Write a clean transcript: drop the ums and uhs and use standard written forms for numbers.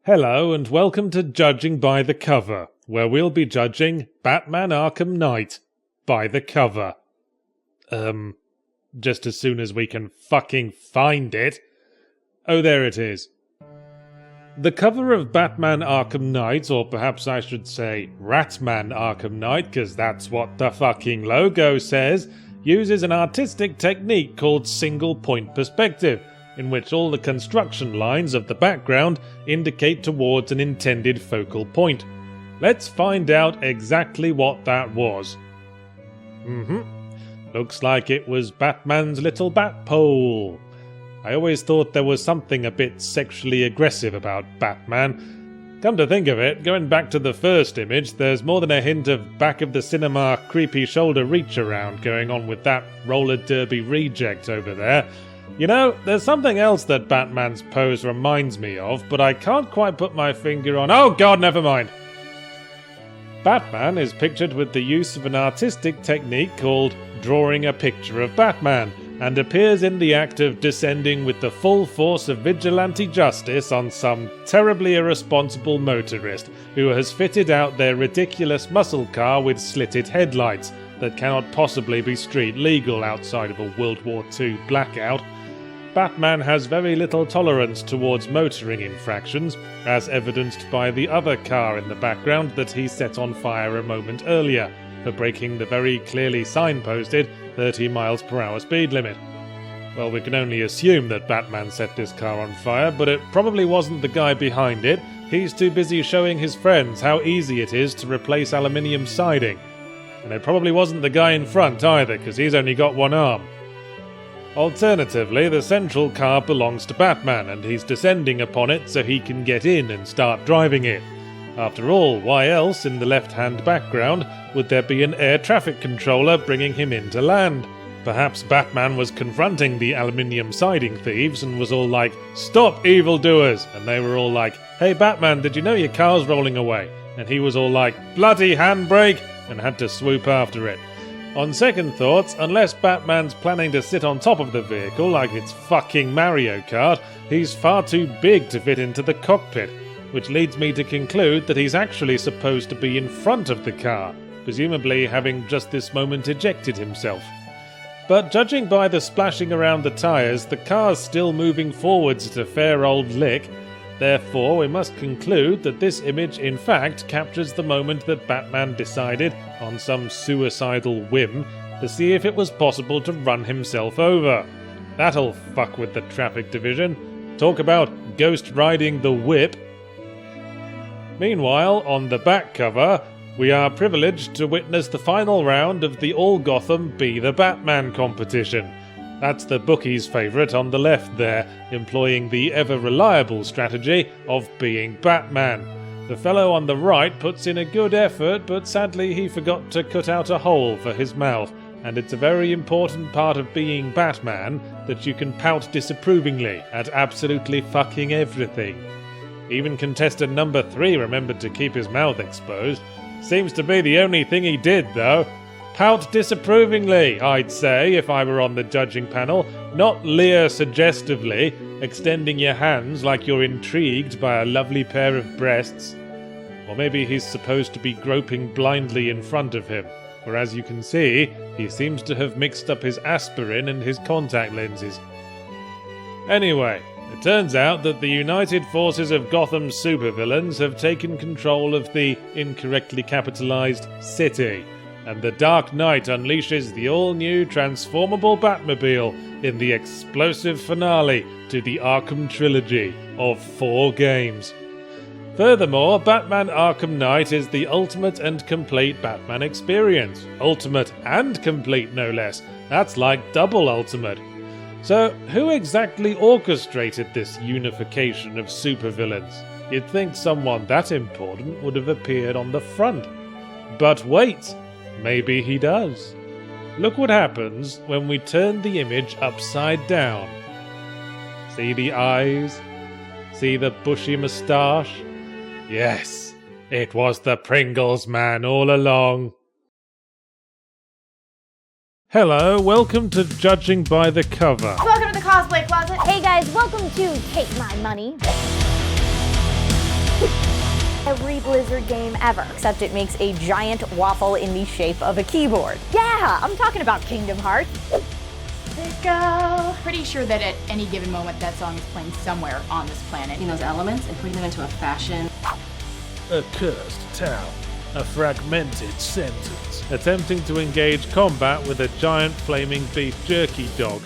Hello and welcome to Judging by the Cover, where we'll be judging Batman Arkham Knight by the cover. Just as soon as we can fucking find it. Oh, there it is. The cover of Batman Arkham Knight, or perhaps I should say Ratman Arkham Knight, because that's what the fucking logo says, uses an artistic technique called single point perspective, in which all the construction lines of the background indicate towards an intended focal point. Let's find out exactly what that was. Looks like it was Batman's little bat pole. I always thought there was something a bit sexually aggressive about Batman. Come to think of it, going back to the first image, there's more than a hint of back of the cinema creepy shoulder reach around going on with that roller derby reject over there. You know, there's something else that Batman's pose reminds me of, but I can't quite put my finger on— oh god, never mind! Batman is pictured with the use of an artistic technique called drawing a picture of Batman, and appears in the act of descending with the full force of vigilante justice on some terribly irresponsible motorist who has fitted out their ridiculous muscle car with slitted headlights that cannot possibly be street legal outside of a World War II blackout. Batman has very little tolerance towards motoring infractions, as evidenced by the other car in the background that he set on fire a moment earlier, for breaking the very clearly signposted 30 miles per hour speed limit. Well, we can only assume that Batman set this car on fire, but it probably wasn't the guy behind it. He's too busy showing his friends how easy it is to replace aluminium siding. And it probably wasn't the guy in front either, because he's only got one arm. Alternatively, the central car belongs to Batman, and he's descending upon it so he can get in and start driving it. After all, why else, in the left-hand background, would there be an air traffic controller bringing him into land? Perhaps Batman was confronting the aluminium siding thieves and was all like, "Stop, evildoers!" And they were all like, "Hey Batman, did you know your car's rolling away?" And he was all like, "Bloody handbrake!" and had to swoop after it. On second thoughts, unless Batman's planning to sit on top of the vehicle like it's fucking Mario Kart, he's far too big to fit into the cockpit, which leads me to conclude that he's actually supposed to be in front of the car, presumably having just this moment ejected himself. But judging by the splashing around the tyres, the car's still moving forwards at a fair old lick. Therefore, we must conclude that this image in fact captures the moment that Batman decided, on some suicidal whim, to see if it was possible to run himself over. That'll fuck with the traffic division. Talk about ghost riding the whip. Meanwhile, on the back cover, we are privileged to witness the final round of the All Gotham Be the Batman competition. That's the bookie's favourite on the left there, employing the ever-reliable strategy of being Batman. The fellow on the right puts in a good effort, but sadly he forgot to cut out a hole for his mouth, and it's a very important part of being Batman that you can pout disapprovingly at absolutely fucking everything. Even contestant number 3 remembered to keep his mouth exposed. Seems to be the only thing he did, though. Pout disapprovingly, I'd say, if I were on the judging panel, not leer suggestively, extending your hands like you're intrigued by a lovely pair of breasts. Or maybe he's supposed to be groping blindly in front of him, for as you can see, he seems to have mixed up his aspirin and his contact lenses. Anyway, it turns out that the united forces of Gotham's supervillains have taken control of the incorrectly capitalized city, and the Dark Knight unleashes the all-new transformable Batmobile in the explosive finale to the Arkham trilogy of 4 games. Furthermore, Batman Arkham Knight is the ultimate and complete Batman experience. Ultimate and complete, no less. That's like double ultimate. So, who exactly orchestrated this unification of supervillains? You'd think someone that important would have appeared on the front. But wait! Maybe he does. Look what happens when we turn the image upside down. See the eyes? See the bushy moustache? Yes, it was the Pringles man all along. Hello, welcome to Judging by the Cover. Welcome to the cosplay closet. Hey guys, welcome to Take My Money. Every Blizzard game ever, except it makes a giant waffle in the shape of a keyboard. Yeah, I'm talking about Kingdom Hearts. Pretty sure that at any given moment that song is playing somewhere on this planet. Taking those elements and putting them into a fashion. A cursed town. A fragmented sentence. Attempting to engage combat with a giant flaming beef jerky dog.